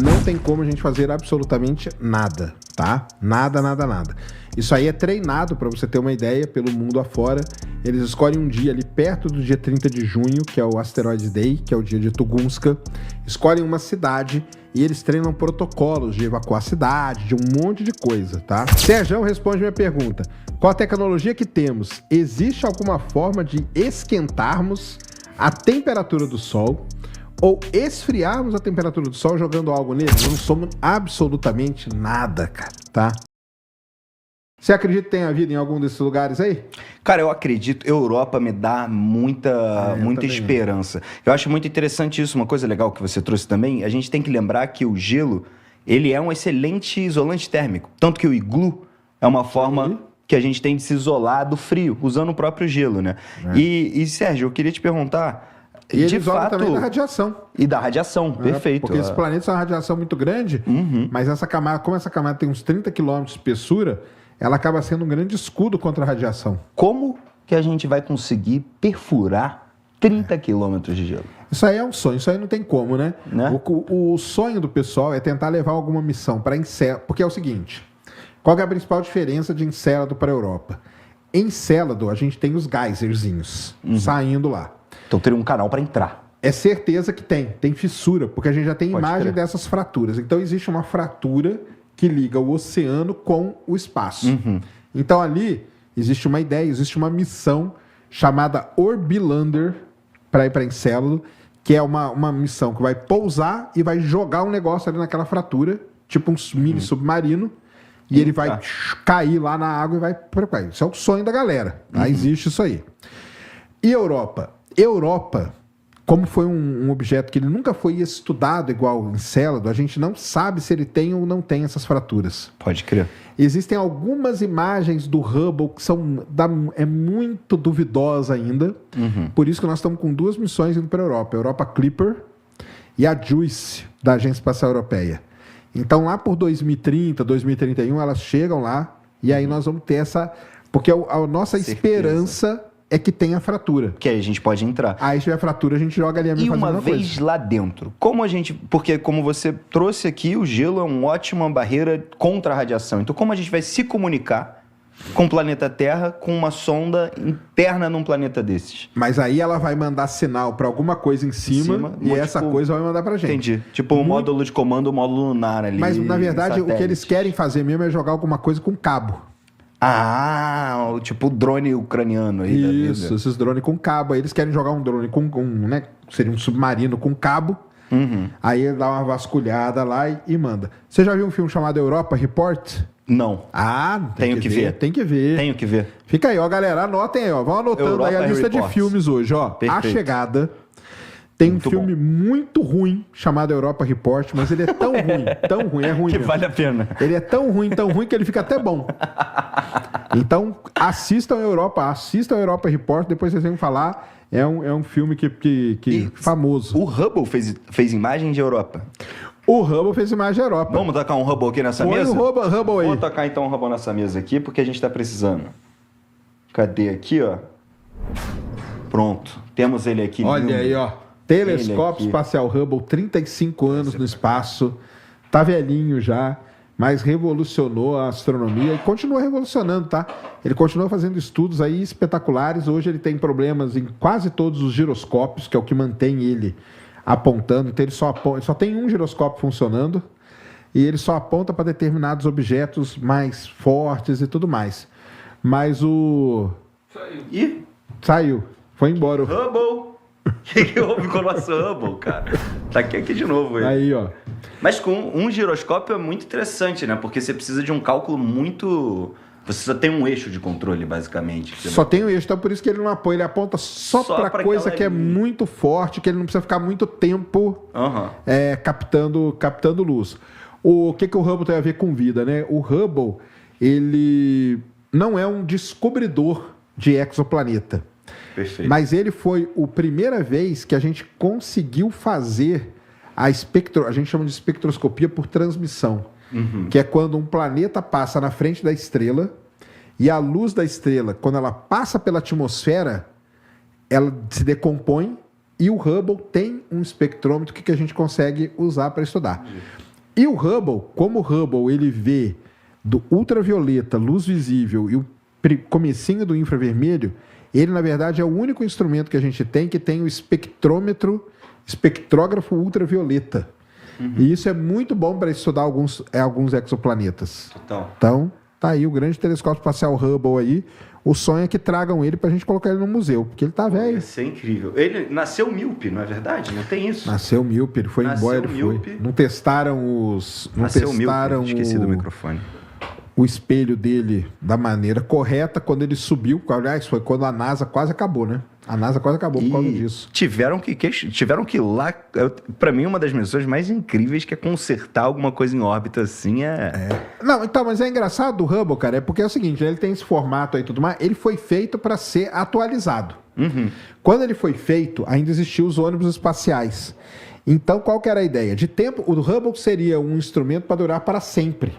Não tem como a gente fazer absolutamente nada, tá? Nada, nada, nada. Isso aí é treinado, para você ter uma ideia, pelo mundo afora. Eles escolhem um dia ali perto do dia 30 de junho, que é o Asteroid Day, que é o dia de Tunguska. Escolhem uma cidade e eles treinam protocolos de evacuar a cidade, de um monte de coisa, tá? Sérgio responde minha pergunta. Qual a tecnologia que temos? Existe alguma forma de esquentarmos a temperatura do Sol ou esfriarmos a temperatura do Sol jogando algo nele? Não somos absolutamente nada, cara, tá? Você acredita que tenha vida em algum desses lugares aí? Cara, eu acredito. Europa me dá muita esperança. Eu acho muito interessante isso. Uma coisa legal que você trouxe também, a gente tem que lembrar que o gelo, ele é um excelente isolante térmico. Tanto que o iglu é uma forma que a gente tem de se isolar do frio, usando o próprio gelo, né? E Sérgio, eu queria te perguntar... E ele isola também da radiação. E da radiação, perfeito. Porque esses planetas são uma radiação muito grande, mas essa camada, como essa camada tem uns 30 km de espessura, ela acaba sendo um grande escudo contra a radiação. Como que a gente vai conseguir perfurar 30 quilômetros de gelo? Isso aí é um sonho, isso aí não tem como, né? O sonho do pessoal é tentar levar alguma missão para Encélado, porque é o seguinte, qual é a principal diferença de Encélado para a Europa? Em Encélado, a gente tem os geyserzinhos saindo lá. Então teria um canal para entrar. É certeza que tem fissura, porque a gente já tem imagem dessas fraturas. Então existe uma fratura que liga o oceano com o espaço. Então ali existe uma ideia, existe uma missão chamada Orbilander para ir para Encélado, que é uma missão que vai pousar e vai jogar um negócio ali naquela fratura, tipo um mini submarino, e ele vai cair lá na água e vai... Isso é o sonho da galera, tá? Existe isso aí. E Europa? Europa, como foi um objeto que ele nunca foi estudado igual Encélado, a gente não sabe se ele tem ou não tem essas fraturas. Pode crer. Existem algumas imagens do Hubble que é muito duvidosa ainda. Por isso que nós estamos com duas missões indo para a Europa. A Europa Clipper e a JUICE, da Agência Espacial Europeia. Então lá por 2030, 2031, elas chegam lá e aí nós vamos ter essa... Porque a nossa esperança... é que tem a fratura. Que aí a gente pode entrar. Aí se tiver fratura, a gente joga ali a mesma coisa. E uma vez lá dentro, como a gente... Porque como você trouxe aqui, o gelo é uma ótima barreira contra a radiação. Então como a gente vai se comunicar com o planeta Terra com uma sonda interna num planeta desses? Mas aí ela vai mandar sinal para alguma coisa em cima e essa coisa vai mandar pra gente. Entendi. Tipo um módulo de comando, um módulo lunar ali. Mas na verdade satélite. O que eles querem fazer mesmo é jogar alguma coisa com cabo. Tipo o drone ucraniano aí da vida. Isso, esses drones com cabo. Aí eles querem jogar um drone com né? Seria um submarino com cabo. Aí ele dá uma vasculhada lá e manda. Você já viu um filme chamado Europa Report? Não. Tenho que ver. Tem que ver. Tenho que ver. Fica aí, ó, galera. Anotem aí, ó. Vão anotando Europa aí a lista Report. De filmes hoje, ó. Perfeito. A Chegada. Tem muito um filme muito ruim chamado Europa Report, mas ele é tão ruim, é ruim que mesmo. Vale a pena. Ele é tão ruim que ele fica até bom. Então, assistam Europa Report, depois vocês vão falar. É um filme que famoso. O Hubble fez imagem de Europa? O Hubble fez imagem de Europa. Vamos tocar um Hubble aqui nessa mesa? Põe o Hubble aí. Vamos tocar então um Hubble nessa mesa aqui, porque a gente está precisando. Cadê aqui, ó? Pronto. Temos ele aqui. Olha aí, ó. Telescópio Espacial Hubble, 35 anos no espaço. Tá velhinho já, mas revolucionou a astronomia e continua revolucionando, tá? Ele continua fazendo estudos aí espetaculares. Hoje ele tem problemas em quase todos os giroscópios, que é o que mantém ele apontando. Então ele só tem um giroscópio funcionando e ele só aponta para determinados objetos mais fortes e tudo mais. Mas Saiu. Foi embora. Hubble! O que houve com o nosso Hubble, cara? Tá aqui de novo. Aí, ó. Mas com um giroscópio é muito interessante, né? Porque você precisa de um cálculo muito... Você só tem um eixo de controle, basicamente. Só tem um eixo, então por isso que ele não apoia. Ele aponta só para coisa que é muito forte, que ele não precisa ficar muito tempo captando luz. O que o Hubble tem a ver com vida, né? O Hubble, ele não é um descobridor de exoplaneta. Perfeito. Mas ele foi a primeira vez que a gente conseguiu fazer a gente chama de espectroscopia por transmissão, que é quando um planeta passa na frente da estrela e a luz da estrela, quando ela passa pela atmosfera, ela se decompõe e o Hubble tem um espectrômetro que a gente consegue usar para estudar. E o Hubble, como o Hubble ele vê do ultravioleta, luz visível e o comecinho do infravermelho, ele na verdade é o único instrumento que a gente tem que tem o espectrógrafo ultravioleta. E isso é muito bom para estudar alguns exoplanetas. Total. Então, tá aí o grande telescópio espacial Hubble aí. O sonho é que tragam ele pra gente colocar ele no museu, porque ele tá velho. Isso é incrível. Ele nasceu míope, não é verdade? Não tem isso? Nasceu míope, ele foi embora, ele míope. foi. Não testaram Nasceu míope, esqueci do microfone. O espelho dele da maneira correta quando ele subiu. Aliás, foi quando a NASA quase acabou, né? A NASA quase acabou por causa disso. Tiveram que ir lá. Para mim, uma das missões mais incríveis que é consertar alguma coisa em órbita assim Não, então, mas é engraçado do Hubble, cara, é porque é o seguinte, ele tem esse formato aí e tudo mais, ele foi feito para ser atualizado. Quando ele foi feito, ainda existiam os ônibus espaciais. Então, qual que era a ideia? De tempo, o Hubble seria um instrumento para durar para sempre.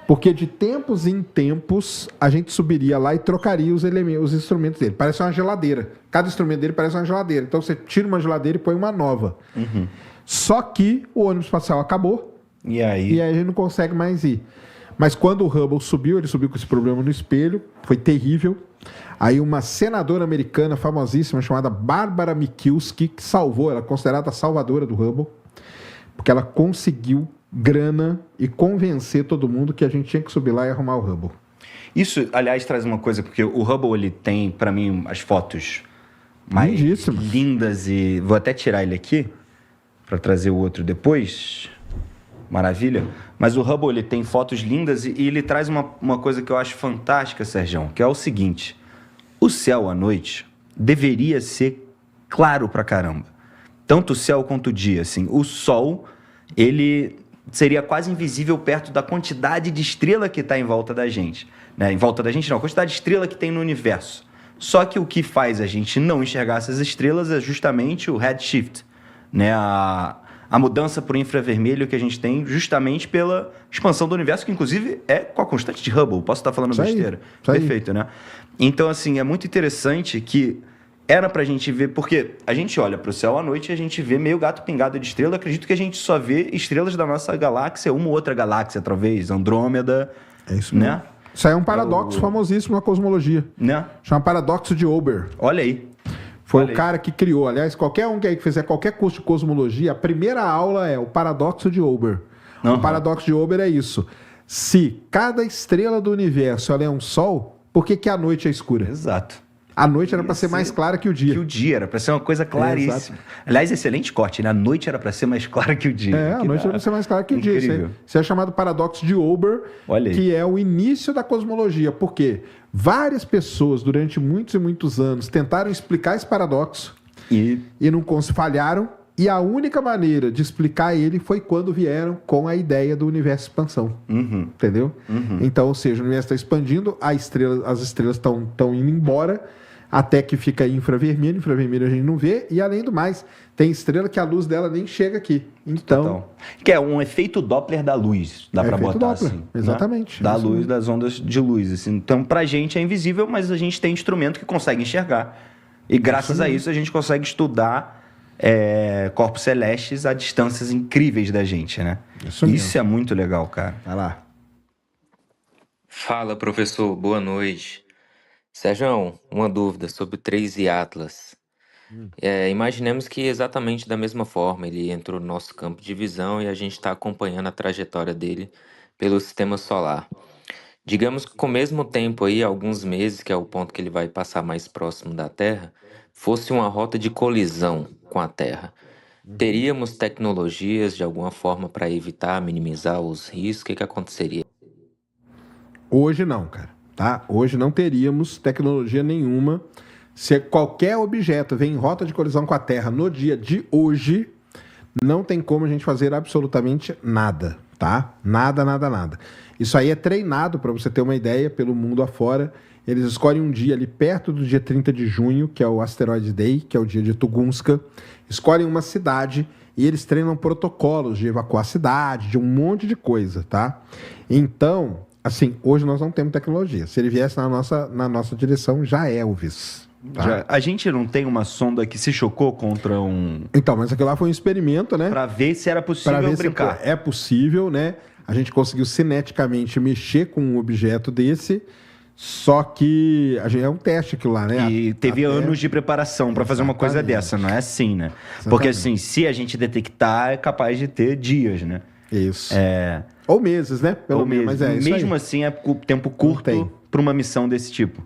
Porque de tempos em tempos a gente subiria lá e trocaria os instrumentos dele. Parece uma geladeira. Cada instrumento dele parece uma geladeira. Então você tira uma geladeira e põe uma nova. Só que o ônibus espacial acabou. E aí a gente não consegue mais ir. Mas quando o Hubble subiu, ele subiu com esse problema no espelho. Foi terrível. Aí uma senadora americana famosíssima chamada Barbara Mikulski, que salvou, ela é considerada a salvadora do Hubble, porque ela conseguiu grana e convencer todo mundo que a gente tinha que subir lá e arrumar o Hubble. Isso, aliás, traz uma coisa, porque o Hubble, ele tem, para mim, as fotos mais lindas e... Vou até tirar ele aqui, para trazer o outro depois. Maravilha. Mas o Hubble, ele tem fotos lindas e ele traz uma coisa que eu acho fantástica, Sergião, que é o seguinte: o céu à noite deveria ser claro pra caramba. Tanto o céu quanto o dia, assim. O sol, ele seria quase invisível perto da quantidade de estrela que está em volta da gente. Né? Em volta da gente não, a quantidade de estrela que tem no universo. Só que o que faz a gente não enxergar essas estrelas é justamente o redshift, né? A mudança para o infravermelho que a gente tem justamente pela expansão do universo, que inclusive é com a constante de Hubble. Posso estar falando besteira? Perfeito, né? Então, assim, é muito interessante que era pra gente ver, porque a gente olha pro céu à noite e a gente vê meio gato pingado de estrela. Eu acredito que a gente só vê estrelas da nossa galáxia, uma ou outra galáxia, talvez, Andrômeda. É isso mesmo. Né? Isso aí é um paradoxo famosíssimo na cosmologia. Né? Chama paradoxo de Ober. Olha aí. Foi o cara que criou. Aliás, qualquer um que fizer qualquer curso de cosmologia, a primeira aula é o paradoxo de Ober. O paradoxo de Ober é isso. Se cada estrela do universo ela é um sol, por que a noite é escura? Exato. A noite era para ser mais clara que o dia. Que o dia era para ser uma coisa claríssima. Aliás, excelente corte, né? A noite era para ser mais clara que o dia. A noite era para ser mais clara que o dia. Isso é chamado paradoxo de Ober, que é o início da cosmologia. Por quê? Várias pessoas, durante muitos e muitos anos, tentaram explicar esse paradoxo e não falharam. E a única maneira de explicar ele foi quando vieram com a ideia do universo expansão. Entendeu? Então, ou seja, o universo está expandindo, as estrelas estão indo embora, até que fica infravermelho. Infravermelho a gente não vê. E, além do mais, tem estrela que a luz dela nem chega aqui. Então... Que é um efeito Doppler da luz, dá para botar Doppler, assim. Exatamente. Né? Da luz, das ondas de luz. Assim. Então, pra gente é invisível, mas a gente tem instrumento que consegue enxergar. E graças a isso a gente consegue estudar corpos celestes a distâncias incríveis da gente, né? Isso é muito legal, cara. Vai lá. Fala, professor. Boa noite. Sérgio, uma dúvida sobre o 3i Atlas. Imaginemos que exatamente da mesma forma ele entrou no nosso campo de visão e a gente está acompanhando a trajetória dele pelo sistema solar. Digamos que com o mesmo tempo aí, alguns meses, que é o ponto que ele vai passar mais próximo da Terra, fosse uma rota de colisão com a Terra. Teríamos tecnologias de alguma forma para evitar, minimizar os riscos? O que aconteceria? Hoje não, cara. Tá? Hoje não teríamos tecnologia nenhuma. Se qualquer objeto vem em rota de colisão com a Terra no dia de hoje, não tem como a gente fazer absolutamente nada, tá? Nada. Isso aí é treinado, para você ter uma ideia, pelo mundo afora. Eles escolhem um dia ali perto do dia 30 de junho, que é o Asteroid Day, que é o dia de Tunguska. Escolhem uma cidade e eles treinam protocolos de evacuar a cidade, de um monte de coisa, tá? Então... Assim, hoje nós não temos tecnologia. Se ele viesse na nossa direção, já é, Elvis. Tá? A gente não tem uma sonda que se chocou contra um... Então, mas aquilo lá foi um experimento, né? Para ver se era possível brincar. É possível, né? A gente conseguiu cineticamente mexer com um objeto desse, só que é um teste aquilo lá, né? E teve anos de preparação para fazer uma coisa dessa, não é assim, né? Exatamente. Porque assim, se a gente detectar, é capaz de ter dias, né? Isso. Ou meses, né? Pelo menos. Mas isso mesmo aí. Assim, é tempo curto para uma missão desse tipo.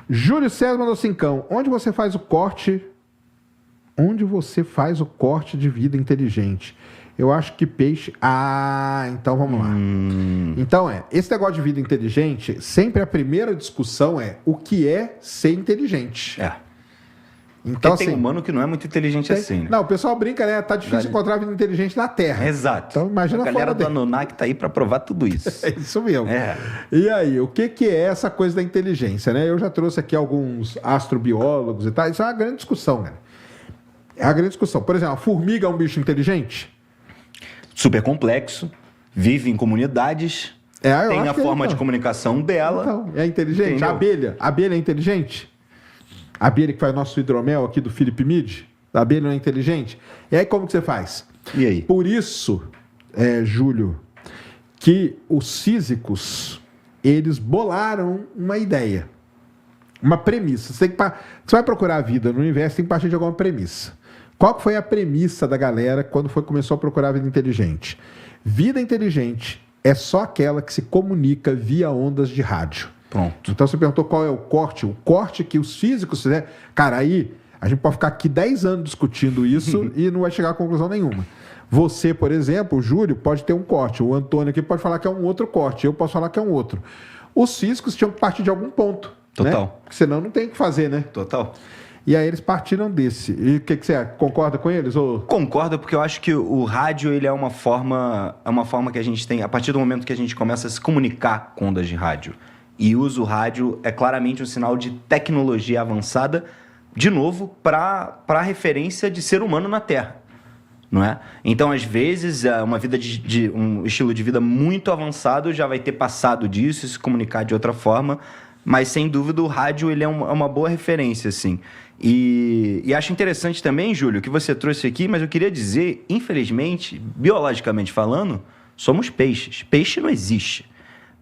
Júlio César mandou cincão. Onde você faz o corte? Onde você faz o corte de vida inteligente? Eu acho que peixe... então vamos lá. Então esse negócio de vida inteligente, sempre a primeira discussão é o que é ser inteligente. Então, porque tem humano que não é muito inteligente assim, né? Não, o pessoal brinca, né? Tá difícil encontrar vida inteligente na Terra. Exato. Então imagina a galera do Anunnaki tá aí para provar tudo isso. É isso mesmo. E aí, o que é essa coisa da inteligência, né? Eu já trouxe aqui alguns astrobiólogos e tal. Isso é uma grande discussão, né? É uma grande discussão. Por exemplo, a formiga é um bicho inteligente? Super complexo, vive em comunidades, tem a forma de comunicação dela. Então, é inteligente. Entendeu? A abelha é inteligente? A abelha que faz nosso hidromel aqui do Philip Mead, a abelha não é inteligente? E aí como que você faz? E aí? Por isso, Júlio, que os físicos, eles bolaram uma ideia, uma premissa. Você vai procurar a vida no universo, tem que partir de alguma premissa. Qual que foi a premissa da galera quando começou a procurar a vida inteligente? Vida inteligente é só aquela que se comunica via ondas de rádio. Pronto. Então você perguntou qual é o corte. O corte que os físicos fizeram. Cara, aí a gente pode ficar aqui 10 anos discutindo isso e não vai chegar a conclusão nenhuma. Você, por exemplo, o Júlio, pode ter um corte. O Antônio aqui pode falar que é um outro corte. Eu posso falar que é um outro. Os físicos tinham que partir de algum ponto. Total. Né? Porque senão não tem o que fazer, né? Total. E aí eles partiram desse. E o que você concorda com eles? Ou... Concordo, porque eu acho que o rádio ele é uma forma que a gente tem, a partir do momento que a gente começa a se comunicar com ondas de rádio. E usa o rádio é claramente um sinal de tecnologia avançada, de novo, para a referência de ser humano na Terra. Não é? Então, às vezes, uma vida um estilo de vida muito avançado já vai ter passado disso e se comunicar de outra forma, mas, sem dúvida, o rádio ele é uma boa referência, assim. E acho interessante também, Júlio, que você trouxe aqui, mas eu queria dizer, infelizmente, biologicamente falando, somos peixes. Peixe não existe.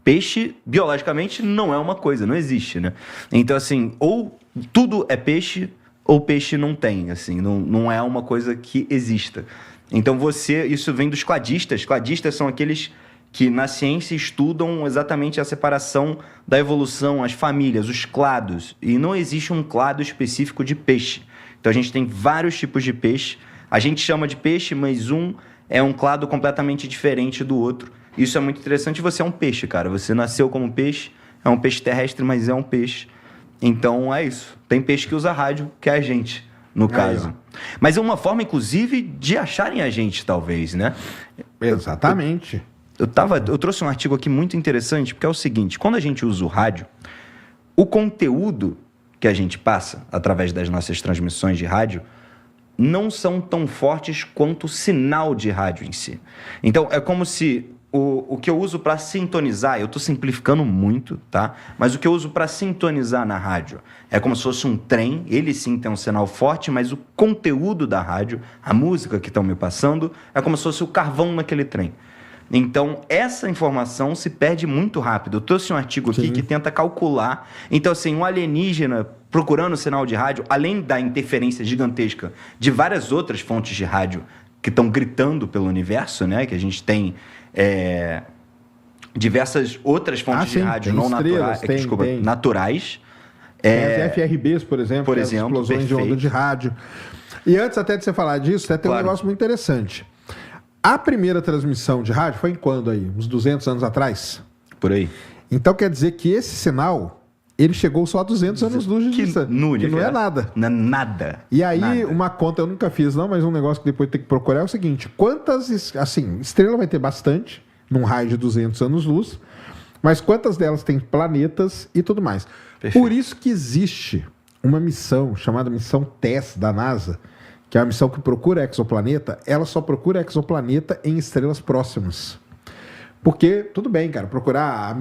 Peixe, biologicamente, não é uma coisa, não existe, né? Então, assim, ou tudo é peixe, ou peixe não tem, assim, não é uma coisa que exista. Então, isso vem dos cladistas. Cladistas são aqueles que na ciência estudam exatamente a separação da evolução, as famílias, os clados. E não existe um clado específico de peixe. Então, a gente tem vários tipos de peixe. A gente chama de peixe, mas um é um clado completamente diferente do outro. Isso é muito interessante. Você é um peixe, cara. Você nasceu como peixe, é um peixe terrestre, mas é um peixe. Então, é isso. Tem peixe que usa rádio, que é a gente, no caso. Mas é uma forma, inclusive, de acharem a gente, talvez, né? Exatamente. Eu trouxe um artigo aqui muito interessante, porque é o seguinte, quando a gente usa o rádio, o conteúdo que a gente passa através das nossas transmissões de rádio não são tão fortes quanto o sinal de rádio em si. Então, é como se o que eu uso para sintonizar, eu estou simplificando muito, tá? Mas o que eu uso para sintonizar na rádio é como se fosse um trem, ele sim tem um sinal forte, mas o conteúdo da rádio, a música que estão me passando, é como se fosse o carvão naquele trem. Então, essa informação se perde muito rápido. Eu trouxe um artigo aqui que tenta calcular. Então, assim, um alienígena procurando sinal de rádio, além da interferência gigantesca de várias outras fontes de rádio que estão gritando pelo universo, né? Que a gente tem diversas outras fontes de rádio não naturais, naturais. Tem as FRBs, por exemplo, as explosões de onda de rádio. E antes até de você falar disso, tem um negócio muito interessante. A primeira transmissão de rádio foi em quando aí? Uns 200 anos atrás? Por aí. Então quer dizer que esse sinal, ele chegou só a 200 anos-luz de distância. Que não é nada. Não é nada. E aí, uma conta eu nunca fiz não, mas um negócio que depois tem que procurar é o seguinte, quantas, assim, estrela vai ter bastante, num raio de 200 anos-luz, mas quantas delas têm planetas e tudo mais. Perfeito. Por isso que existe uma missão chamada missão TESS da NASA, que é a missão que procura exoplaneta, ela só procura exoplaneta em estrelas próximas. Porque, tudo bem, cara, procurar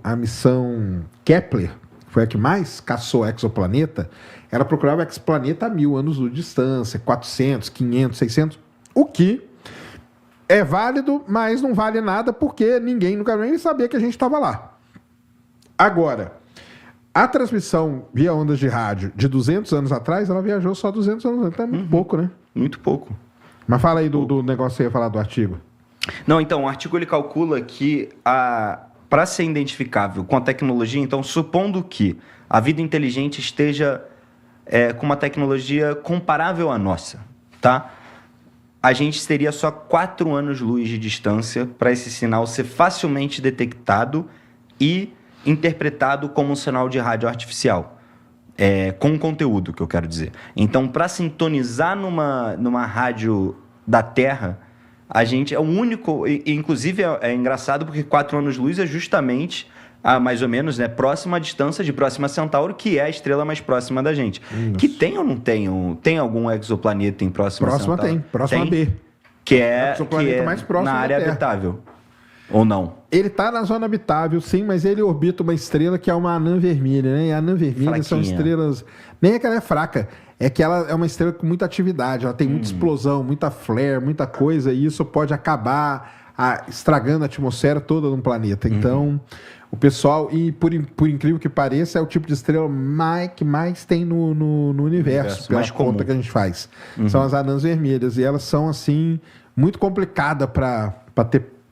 a missão Kepler foi a que mais caçou exoplaneta, ela procurava exoplaneta a 1.000 anos-luz de distância, 400, 500, 600, o que é válido, mas não vale nada porque ninguém nunca nem sabia que a gente estava lá. Agora, a transmissão via ondas de rádio de 200 anos atrás, ela viajou só 200 anos atrás, então é muito pouco, né? Muito pouco. Mas fala aí do negócio que você ia falar do artigo. Não, então, o artigo ele calcula que para ser identificável com a tecnologia, então, supondo que a vida inteligente esteja com uma tecnologia comparável à nossa, tá? A gente teria só 4 anos-luz de distância para esse sinal ser facilmente detectado e interpretado como um sinal de rádio artificial. Com conteúdo, que eu quero dizer. Então, para sintonizar numa rádio da Terra, a gente é o único... Inclusive, é engraçado porque 4 anos-luz é justamente... mais ou menos, né, próxima distância de Próxima Centauro, que é a estrela mais próxima da gente. Isso. Que tem ou não tem? Tem algum exoplaneta em Próxima Centauro? Próxima tem, Próxima B. Que é mais próximo na área habitável. Ou não? Ele está na zona habitável, sim, mas ele orbita uma estrela que é uma anã vermelha, né? E a anã vermelha são estrelas... Nem é que ela é fraca, é que ela é uma estrela com muita atividade, ela tem muita explosão, muita flare, muita coisa, e isso pode acabar estragando a atmosfera toda de um planeta. Então... O pessoal, e por incrível que pareça, é o tipo de estrela que mais tem no universo, pela conta que a gente faz. São as anãs vermelhas, e elas são, assim, muito complicadas para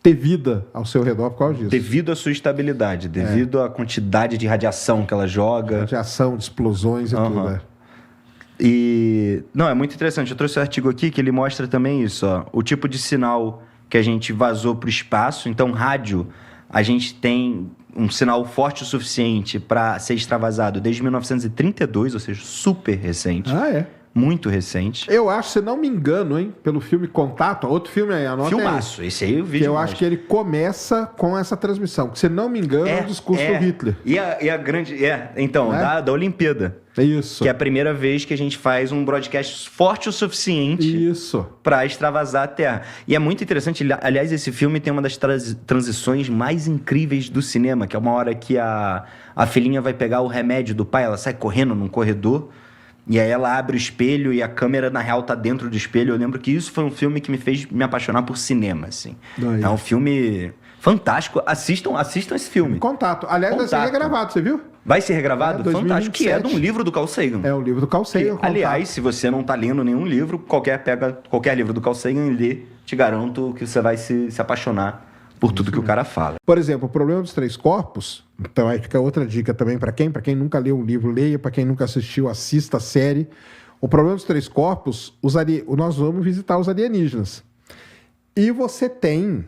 ter vida ao seu redor por causa disso. Devido à sua estabilidade, devido à quantidade de radiação que ela joga. Radiação, de explosões e tudo, E... Não, é muito interessante. Eu trouxe um artigo aqui que ele mostra também isso, ó. O tipo de sinal que a gente vazou para o espaço. Então, rádio, a gente tem um sinal forte o suficiente para ser extravasado desde 1932, ou seja, super recente. Muito recente. Eu acho, se não me engano, hein, pelo filme Contato, outro filme aí, anota Filmaço, esse aí eu vi. Eu acho que ele começa com essa transmissão, que se não me engano é o discurso do Hitler. E a grande... Então, da Olimpíada. Isso. Que é a primeira vez que a gente faz um broadcast forte o suficiente para extravasar a Terra. E é muito interessante, aliás, esse filme tem uma das transições mais incríveis do cinema, que é uma hora que a filhinha vai pegar o remédio do pai, ela sai correndo num corredor, e aí ela abre o espelho e a câmera, na real, tá dentro do espelho. Eu lembro que isso foi um filme que me fez me apaixonar por cinema, assim. É um filme fantástico. Assistam esse filme. Contato. Aliás, vai ser regravado, você viu? Vai ser regravado? 2027. Fantástico. Que é de um livro do Carl Sagan. É um livro do Carl Sagan. Aliás, se você não tá lendo nenhum livro, pega qualquer livro do Carl Sagan e lê. Te garanto que você vai se apaixonar por tudo que o cara fala. Por exemplo, o problema dos 3 corpos, então aí fica outra dica também para quem nunca leu um livro, leia, para quem nunca assistiu, assista a série. O problema dos 3 corpos, nós vamos visitar os alienígenas. E você tem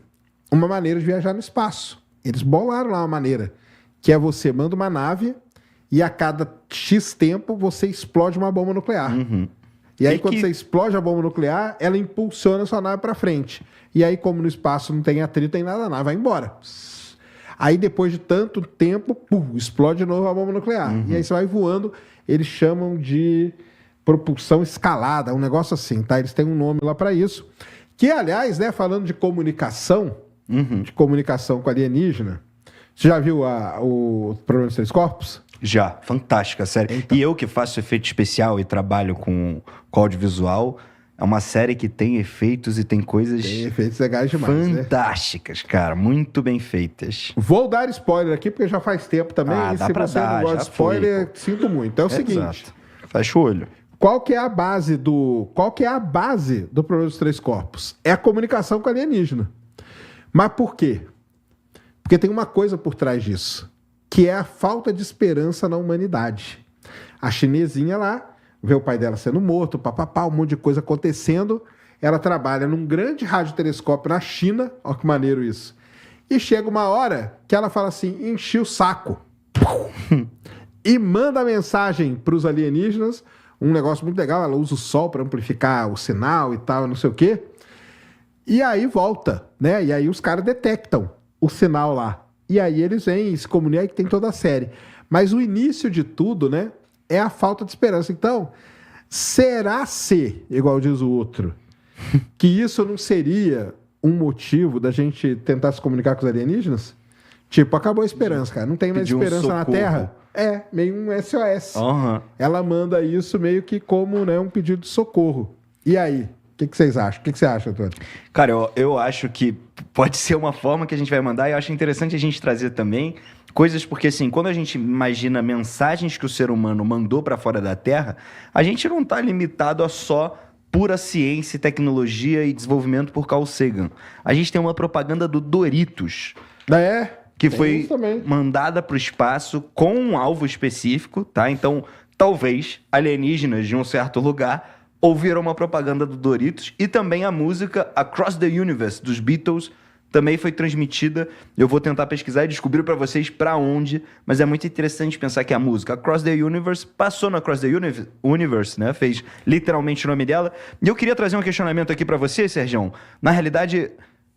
uma maneira de viajar no espaço. Eles bolaram lá uma maneira, que é você manda uma nave e a cada X tempo você explode uma bomba nuclear. E aí, quando você explode a bomba nuclear, ela impulsiona a sua nave para frente. E aí, como no espaço não tem atrito, nem nada, a nave vai embora. Aí, depois de tanto tempo, explode de novo a bomba nuclear. E aí você vai voando, eles chamam de propulsão escalada, um negócio assim, tá? Eles têm um nome lá para isso. Que, aliás, né, falando de comunicação com alienígena, você já viu o Problema dos 3 Corpos? Já, fantástica a série. Então. E eu que faço efeito especial e trabalho com audiovisual, é uma série que tem efeitos e tem coisas... Tem efeitos legais demais, fantásticas, cara. Muito bem feitas. Vou dar spoiler aqui, porque já faz tempo também. E se você não gosta de spoiler, sinto muito. É o seguinte... Fecha o olho. Qual que é a base do Problema dos 3 Corpos? É a comunicação com alienígena. Mas por quê? Porque tem uma coisa por trás disso, que é a falta de esperança na humanidade. A chinesinha lá vê o pai dela sendo morto, um monte de coisa acontecendo. Ela trabalha num grande radiotelescópio na China, olha que maneiro isso. E chega uma hora que ela fala assim, enchi o saco. E manda mensagem para os alienígenas, um negócio muito legal, ela usa o sol para amplificar o sinal e tal, não sei o quê. E aí volta, né? E aí os caras detectam o sinal lá. E aí eles vêm e se comunicam, que tem toda a série. Mas o início de tudo, né, é a falta de esperança. Então, será igual diz o outro, que isso não seria um motivo da gente tentar se comunicar com os alienígenas? Tipo, acabou a esperança, cara. Não tem mais esperança na Terra. É, meio um SOS. Uhum. Ela manda isso meio que como, né, um pedido de socorro. E aí? O que vocês acham? O que você acha, Antônio? Cara, eu acho que pode ser uma forma que a gente vai mandar, e eu acho interessante a gente trazer também coisas, porque assim, quando a gente imagina mensagens que o ser humano mandou para fora da Terra, a gente não está limitado a só pura ciência, tecnologia e desenvolvimento por Carl Sagan. A gente tem uma propaganda do Doritos. Que foi mandada para o espaço com um alvo específico, tá? Então, talvez alienígenas de um certo lugar ouviram uma propaganda do Doritos, e também a música Across the Universe, dos Beatles, também foi transmitida. Eu vou tentar pesquisar e descobrir para vocês para onde, mas é muito interessante pensar que a música Across the Universe passou no Across the Universe, né? Fez literalmente o nome dela. E eu queria trazer um questionamento aqui para você, Sergião. Na realidade,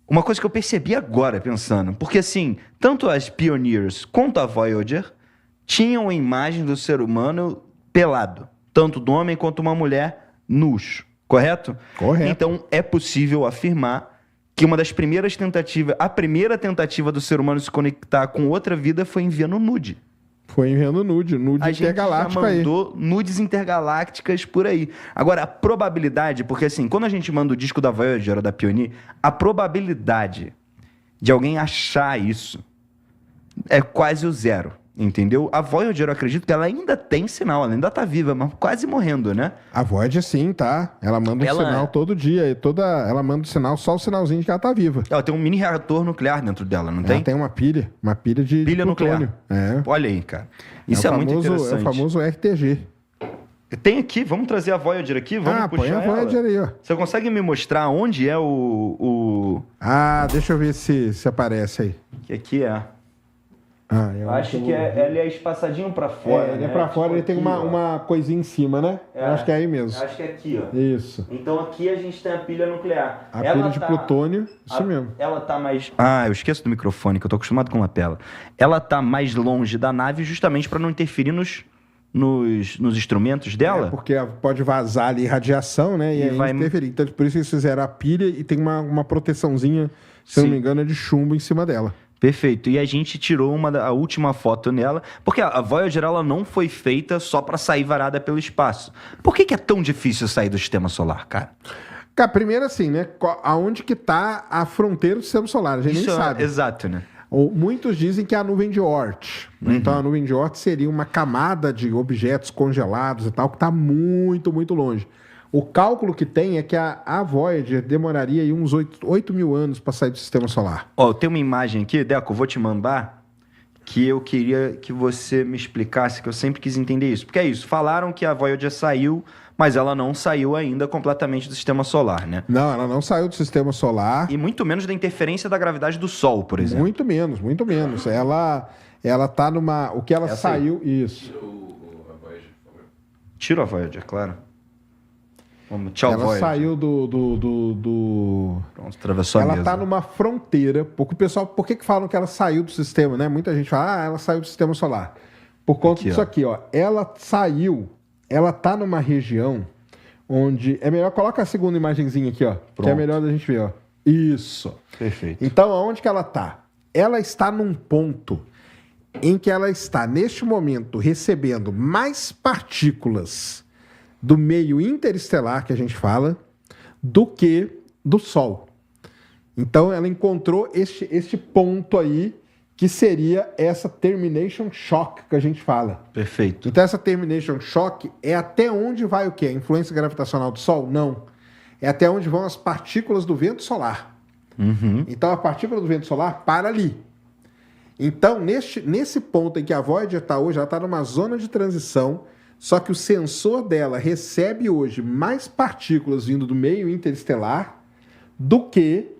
uma coisa que eu percebi agora, pensando, porque assim, tanto as Pioneers quanto a Voyager tinham a imagem do ser humano pelado, tanto do homem quanto uma mulher nus, correto? Correto. Então, é possível afirmar que uma das primeiras tentativas, a primeira tentativa do ser humano se conectar com outra vida foi enviando nude. Foi enviando nude A intergaláctica gente já mandou nudes intergalácticas por aí. Agora, a probabilidade, porque assim, quando a gente manda o disco da Voyager ou da Pioneer, a probabilidade de alguém achar isso é quase o zero. Entendeu? A Voyager, eu acredito que ela ainda tem sinal, ela ainda tá viva, mas quase morrendo, né? A Voyager sim, tá? Ela manda um sinal todo dia, e ela manda um sinal, só o sinalzinho de que ela tá viva. Ela tem um mini reator nuclear dentro dela, não tem? Ela tem uma pilha de Pilha plutônio. nuclear. É. Olha aí, cara. Isso é muito interessante. É o famoso RTG. Tem aqui, vamos trazer a Voyager aqui, vamos puxar põe a Voyager ela. aí, ó. Você consegue me mostrar onde é o... Deixa eu ver se aparece aí. Que aqui é... Eu acho que ele é espaçadinho pra fora. Ele é pra fora, ele tem uma coisinha em cima, né? Eu acho que é aí mesmo. Acho que é aqui, ó. Isso. Então aqui a gente tem a pilha nuclear. A pilha de plutônio, isso mesmo. Ela tá mais... eu esqueço do microfone, que eu tô acostumado com lapela. Ela tá mais longe da nave justamente pra não interferir nos instrumentos dela. Porque pode vazar ali radiação, né? E aí vai interferir. Então, por isso eles fizeram a pilha e tem uma proteçãozinha, se não me engano, é de chumbo em cima dela. Perfeito. E a gente tirou a última foto nela, porque a Voyager ela não foi feita só para sair varada pelo espaço. Por que é tão difícil sair do sistema solar, cara? Cara, primeiro assim, né? Aonde que tá a fronteira do sistema solar? A gente nem sabe. Exato, né? Muitos dizem que é a nuvem de Oort. Então, a nuvem de Oort seria uma camada de objetos congelados e tal, que está muito, muito longe. O cálculo que tem é que a Voyager demoraria aí uns 8 mil anos para sair do sistema solar. Tem uma imagem aqui, Deco, eu vou te mandar, que eu queria que você me explicasse, que eu sempre quis entender isso. Porque é isso, falaram que a Voyager saiu, mas ela não saiu ainda completamente do sistema solar, né? Não, ela não saiu do sistema solar. E muito menos da interferência da gravidade do Sol, por exemplo. Muito menos, muito menos. Ela tá numa... O que ela saiu... Aí. Isso. Tira a Voyager, claro. Tchau, ela Voyager. Saiu do... Pronto, atravessou a mesa. Ela tá numa fronteira. Porque o pessoal... Por que falam que ela saiu do sistema, né? Muita gente fala, ela saiu do sistema solar. Por conta disso aqui, ó. Ela saiu... Ela tá numa região onde... É melhor... Coloca a segunda imagenzinha aqui, ó. Pronto. Que é melhor da gente ver, ó. Isso. Perfeito. Então, aonde que ela tá? Ela está num ponto em que ela está, neste momento, recebendo mais partículas do meio interestelar, que a gente fala, do que do Sol. Então, ela encontrou este ponto aí, que seria essa termination shock que a gente fala. Perfeito. Então, essa termination shock é até onde vai o quê? A influência gravitacional do Sol? Não. É até onde vão as partículas do vento solar. Uhum. Então, a partícula do vento solar para ali. Então, nesse ponto em que a Voyager está hoje, ela está numa zona de transição, só que o sensor dela recebe hoje mais partículas vindo do meio interestelar do que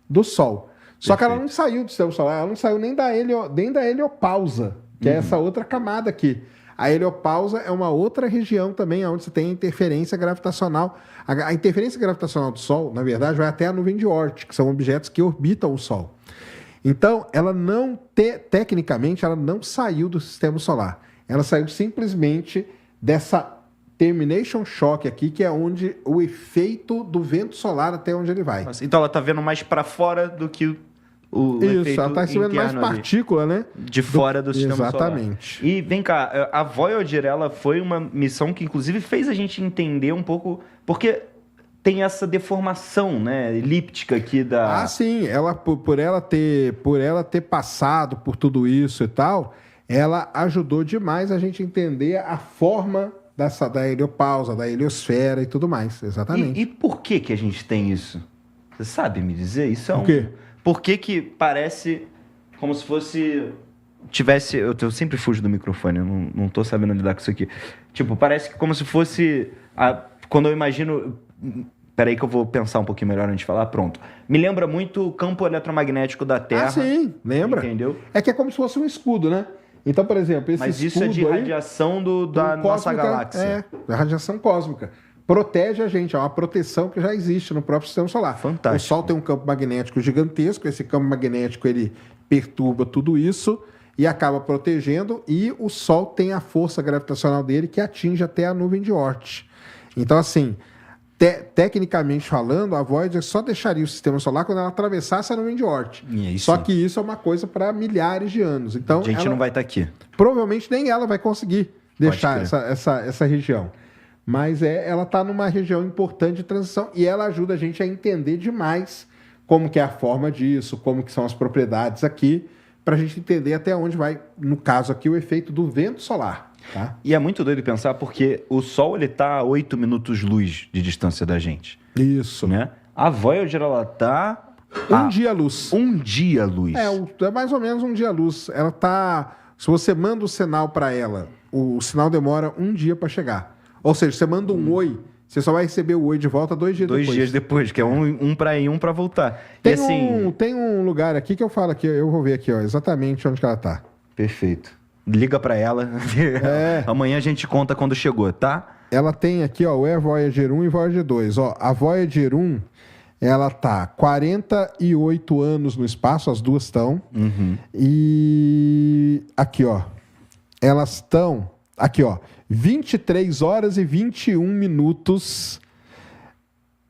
do Sol. Só que ela não saiu do sistema solar, ela não saiu nem da heliopausa, que é essa outra camada aqui. A heliopausa é uma outra região também, onde você tem interferência gravitacional. A interferência gravitacional do Sol, na verdade, vai até a nuvem de Oort, que são objetos que orbitam o Sol. Então, ela não, tecnicamente, ela não saiu do sistema solar. Ela saiu simplesmente dessa termination shock aqui, que é onde o efeito do vento solar até onde ele vai. Então ela está vendo mais para fora do que o Isso, efeito ela está recebendo mais interno ali, partícula, né? de fora do sistema solar. Exatamente. E vem cá, a Voyager, ela foi uma missão que inclusive fez a gente entender um pouco, porque tem essa deformação, né, elíptica aqui da... Ah, sim, ela, por ela ter passado por tudo isso e tal, ela ajudou demais a gente entender a forma da heliopausa, da heliosfera e tudo mais, exatamente. E por que que a gente tem isso? Você sabe me dizer? Isso é O quê? Por que parece como se fosse... tivesse... Eu sempre fujo do microfone, eu não tô sabendo lidar com isso aqui. Tipo, parece que como se fosse... Quando eu imagino... Peraí que eu vou pensar um pouquinho melhor antes de falar. Pronto. Me lembra muito o campo eletromagnético da Terra. Ah, sim, lembra? Entendeu? É que é como se fosse um escudo, né? Então, por exemplo, esse Mas escudo isso é de aí, radiação da nossa cósmica, galáxia. da radiação cósmica. Protege a gente, é uma proteção que já existe no próprio sistema solar. Fantástico. O Sol tem um campo magnético gigantesco, esse campo magnético ele perturba tudo isso e acaba protegendo, e o Sol tem a força gravitacional dele que atinge até a nuvem de Oort. Então, assim, tecnicamente falando, a Voyager só deixaria o sistema solar quando ela atravessasse a nuvem de Oort. Só que isso é uma coisa para milhares de anos. Então, A gente não vai estar aqui. Provavelmente nem ela vai conseguir deixar crer. essa região. Mas ela está numa região importante de transição e ela ajuda a gente a entender demais como que é a forma disso, como que são as propriedades aqui, para a gente entender até onde vai, no caso aqui, o efeito do vento solar. Tá? E é muito doido pensar porque o Sol ele tá a 8 minutos-luz de distância da gente. Isso. Né? A Voyager ela tá Um dia-luz. Um dia-luz. É mais ou menos um dia-luz. Ela tá... Se você manda o sinal para ela, o sinal demora um dia para chegar. Ou seja, você manda um oi, você só vai receber o oi de volta 2 dias depois. 2 dias depois, que é um para ir, um para voltar. Tem, e assim... tem um lugar aqui que eu falo aqui, eu vou ver aqui, ó, exatamente onde que ela tá. Perfeito. Liga para ela. Amanhã a gente conta quando chegou, tá? Ela tem aqui, ó, o Air Voyager 1 e Voyager 2. Ó, a Voyager 1, ela tá 48 anos no espaço, as duas estão. Uhum. E aqui, ó, elas estão, aqui, ó, 23 horas e 21 minutos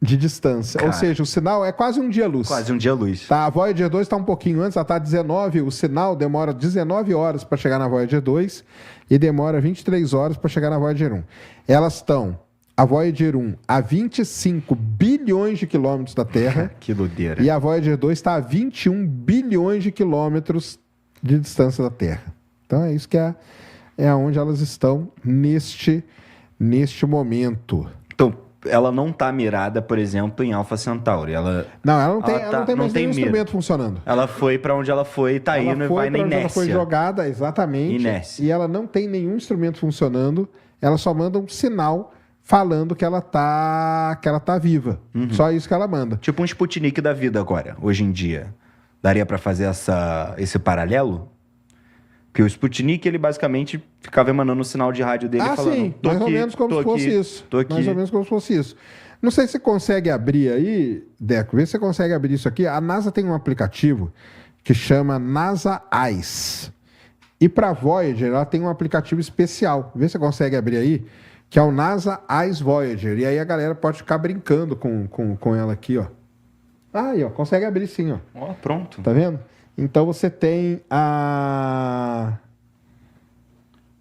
de distância. Cara. Ou seja, o sinal é quase um dia-luz. Quase um dia-luz. Tá, a Voyager 2 está um pouquinho antes, ela está 19, o sinal demora 19 horas para chegar na Voyager 2 e demora 23 horas para chegar na Voyager 1. Elas estão, a Voyager 1, a 25 bilhões de quilômetros da Terra. Que doideira. E a Voyager 2 está a 21 bilhões de quilômetros de distância da Terra. Então é isso que é onde elas estão neste momento. Então, ela não está mirada, por exemplo, em Alpha Centauri. Ela não tem mais nenhum instrumento funcionando. Ela foi para onde ela foi, tá ela indo e foi vai na pra onde inércia. Ela foi jogada, exatamente. Inércia. E ela não tem nenhum instrumento funcionando. Ela só manda um sinal falando que ela tá viva. Uhum. Só isso que ela manda. Tipo um Sputnik da vida agora, hoje em dia. Daria para fazer esse paralelo? Porque o Sputnik, ele basicamente ficava emanando o sinal de rádio dele falando... Sim, mais ou menos como se fosse isso. Tô aqui. Mais ou menos como se fosse isso. Não sei se você consegue abrir aí, Deco, vê se você consegue abrir isso aqui. A NASA tem um aplicativo que chama NASA Eyes. E para a Voyager, ela tem um aplicativo especial. Vê se você consegue abrir aí, que é o NASA Eyes Voyager. E aí a galera pode ficar brincando com ela aqui, ó. Aí, ó, consegue abrir sim, ó. Ó, pronto. Tá vendo? Então você tem a...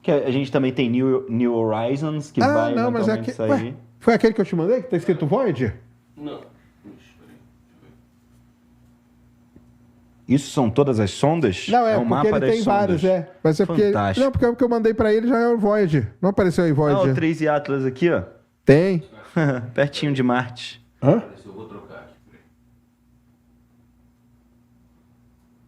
Que a gente também tem New Horizons, que vai não, mas eventualmente sair. Ué, foi aquele que eu te mandei, que tá escrito Voyager? Não. Isso são todas as sondas? Não, um porque mapa ele das tem sondas. vários, Mas é porque... Fantástico. Não, porque o que eu mandei pra ele já é o Voyager. Não apareceu aí Voyager. Ah, o 3 e Atlas aqui, ó. Tem. Pertinho de Marte. Hã? Eu vou trocar aqui.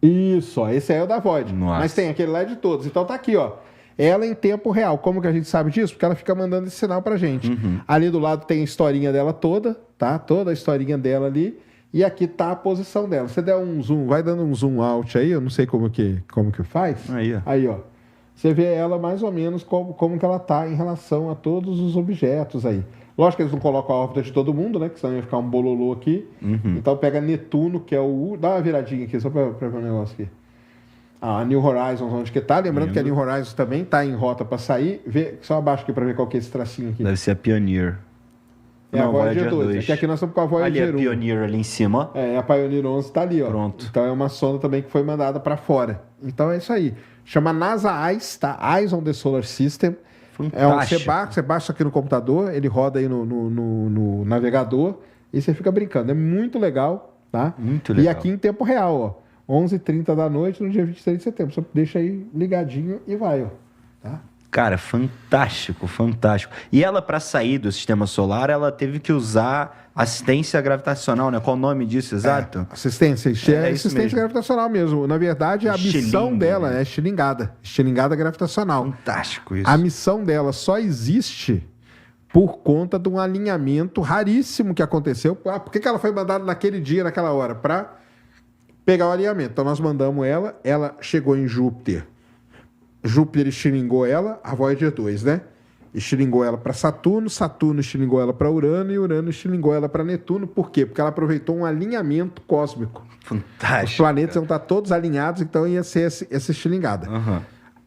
Isso, ó. Esse aí é o da Voyager. Nossa. Mas tem aquele lá de todos. Então tá aqui, ó. Ela em tempo real. Como que a gente sabe disso? Porque ela fica mandando esse sinal pra gente. Uhum. Ali do lado tem a historinha dela toda, tá? Toda a historinha dela ali. E aqui tá a posição dela. Você der um zoom, vai dando um zoom out aí, eu não sei como que faz. Aí, ó. Aí, ó. Você vê ela mais ou menos como que ela tá em relação a todos os objetos aí. Lógico que eles não colocam a órbita de todo mundo, né? Que senão ia ficar um bololô aqui. Uhum. Então pega Netuno, que é o... Dá uma viradinha aqui, só pra ver um negócio aqui. A New Horizons, onde que tá. Lembrando que a New Horizons também tá em rota para sair. Só abaixo aqui para ver qual que é esse tracinho aqui. Deve ser a Pioneer. É a Voyager 2. Aqui, aqui nós estamos com a Voyager 1. Ali a Pioneer ali em cima. A Pioneer 11 está ali, ó. Pronto. Então é uma sonda também que foi mandada para fora. Então é isso aí. Chama NASA Eyes, tá? Eyes on the Solar System. Fantástico. Você baixa aqui no computador, ele roda aí no navegador e você fica brincando. É muito legal, tá? Muito legal. E aqui em tempo real, ó. 11h30 da noite, no dia 23 de setembro. Você deixa aí ligadinho e vai, ó. Tá? Cara, fantástico, fantástico. E ela, para sair do sistema solar, ela teve que usar assistência gravitacional, né? Qual o nome disso, exato? Assistência. É isso assistência mesmo. gravitacional mesmo. Na verdade, a missão dela é estilingada gravitacional. Fantástico isso. A missão dela só existe por conta de um alinhamento raríssimo que aconteceu. Por que ela foi mandada naquele dia, naquela hora? Para pegar o alinhamento. Então, nós mandamos ela chegou em Júpiter. Júpiter estilingou ela, a Voyager 2, né? Estilingou ela para Saturno, Saturno estilingou ela para Urano e Urano estilingou ela para Netuno. Por quê? Porque ela aproveitou um alinhamento cósmico. Fantástico. Os planetas iam estar todos alinhados, então ia ser essa estilingada. Uhum.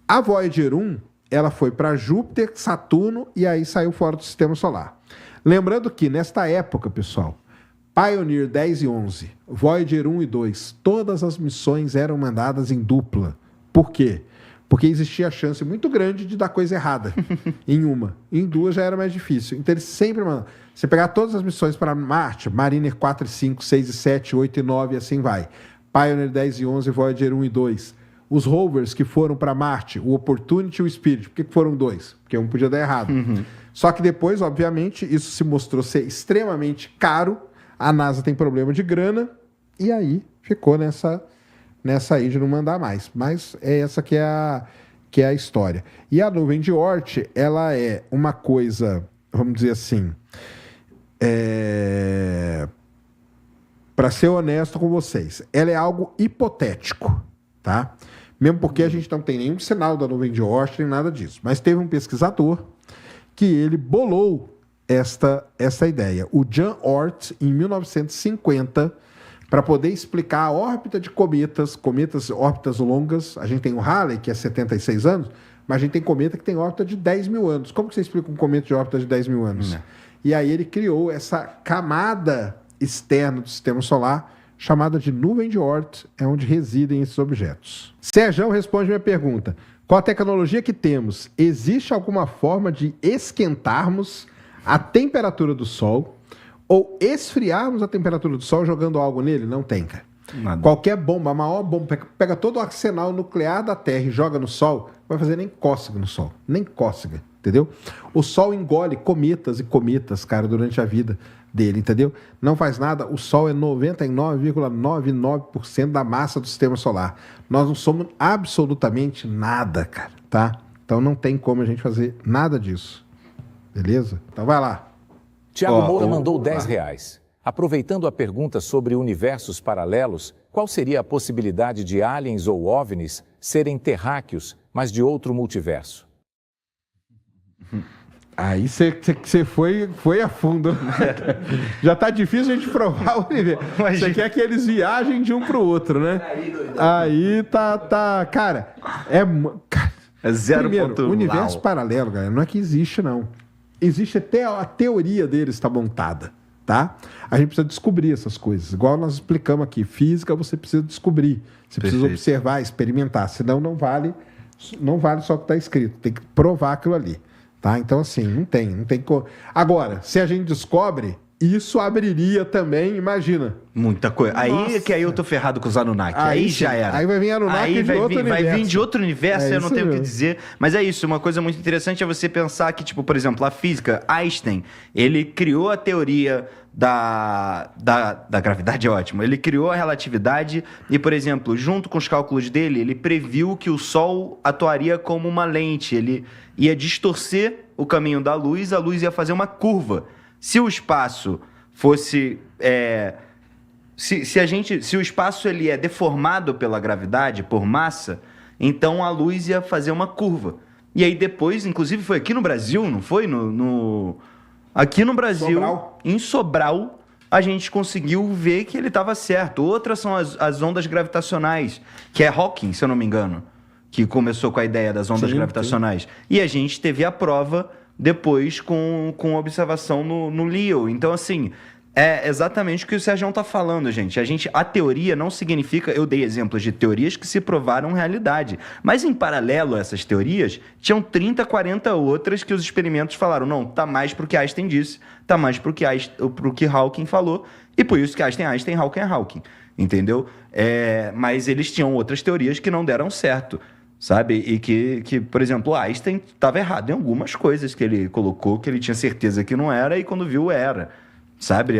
A Voyager 1, ela foi para Júpiter, Saturno e aí saiu fora do sistema solar. Lembrando que, nesta época, pessoal, Pioneer 10 e 11, Voyager 1 e 2, todas as missões eram mandadas em dupla. Por quê? Porque existia a chance muito grande de dar coisa errada em uma. Em duas já era mais difícil. Então eles sempre mandam. Você pegar todas as missões para Marte, Mariner 4 e 5, 6 e 7, 8 e 9 e assim vai. Pioneer 10 e 11, Voyager 1 e 2. Os rovers que foram para Marte, o Opportunity e o Spirit. Por que foram dois? Porque um podia dar errado. Uhum. Só que depois, obviamente, isso se mostrou ser extremamente caro. A NASA tem problema de grana. E aí ficou nessa aí de não mandar mais. Mas é essa que é a história. E a nuvem de Oort, ela é uma coisa, vamos dizer assim, para ser honesto com vocês, ela é algo hipotético, tá? Mesmo porque a gente não tem nenhum sinal da nuvem de Oort, nem nada disso. Mas teve um pesquisador que ele bolou essa ideia. O Jan Oort, em 1950, para poder explicar a órbita de cometas, órbitas longas. A gente tem o Halley, que é 76 anos, mas a gente tem cometa que tem órbita de 10 mil anos. Como que você explica um cometa de órbita de 10 mil anos? Não. E aí ele criou essa camada externa do sistema solar, chamada de nuvem de Oort, é onde residem esses objetos. Sérgio responde minha pergunta. Com a tecnologia que temos, existe alguma forma de esquentarmos a temperatura do Sol ou esfriarmos a temperatura do Sol jogando algo nele? Não tem, cara. Nada. Qualquer bomba, a maior bomba, pega todo o arsenal nuclear da Terra e joga no Sol, não vai fazer nem cócega no Sol. Nem cócega, entendeu? O Sol engole cometas e cometas, cara, durante a vida dele, entendeu? Não faz nada. O Sol é 99,99% da massa do sistema solar. Nós não somos absolutamente nada, cara, tá? Então não tem como a gente fazer nada disso. Beleza? Então vai lá. Tiago Moura mandou R$10. Aproveitando a pergunta sobre universos paralelos, qual seria a possibilidade de aliens ou OVNIs serem terráqueos, mas de outro multiverso? Aí você foi a fundo. Já tá difícil a gente provar o universo. Você quer que eles viajem de um pro outro, né? Aí tá... Cara, é zero. Primeiro, o universo paralelo, galera, não é que existe, não. Existe até a teoria deles está montada, tá? A gente precisa descobrir essas coisas. Igual nós explicamos aqui, física você precisa descobrir. Você precisa observar, experimentar. Senão não vale só o que está escrito. Tem que provar aquilo ali, tá? Então, assim, não tem. Agora, se a gente descobre, isso abriria também, imagina. Muita coisa. Aí que eu tô ferrado com os Anunnaki. Aí já era. Aí vai vir Anunnaki de outro universo. Vai vir de outro universo, eu não tenho o que dizer. Mas é isso, uma coisa muito interessante é você pensar que, tipo, por exemplo, a física, Einstein, ele criou a teoria da gravidade, é ótimo. Ele criou a relatividade e, por exemplo, junto com os cálculos dele, ele previu que o Sol atuaria como uma lente. Ele ia distorcer o caminho da luz, a luz ia fazer uma curva. Se o espaço fosse... Se o espaço ele é deformado pela gravidade, por massa, então a luz ia fazer uma curva. E aí depois, inclusive foi aqui no Brasil, não foi? Aqui no Brasil, em Sobral, a gente conseguiu ver que ele estava certo. Outras são as ondas gravitacionais, que é Hawking, se eu não me engano, que começou com a ideia das ondas gravitacionais. Sim. E a gente teve a prova depois com observação no Leo. Então, assim, é exatamente o que o Sérgio tá falando, gente. A teoria não significa... Eu dei exemplos de teorias que se provaram realidade. Mas, em paralelo a essas teorias, tinham 30, 40 outras que os experimentos falaram, não, tá mais pro que Einstein disse, tá mais pro que Hawking falou, e por isso que Einstein, Hawking é Hawking. Entendeu? Mas eles tinham outras teorias que não deram certo, sabe? E que por exemplo, Einstein estava errado em algumas coisas que ele colocou, que ele tinha certeza que não era, e quando viu, era. Sabe?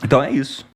Então é isso.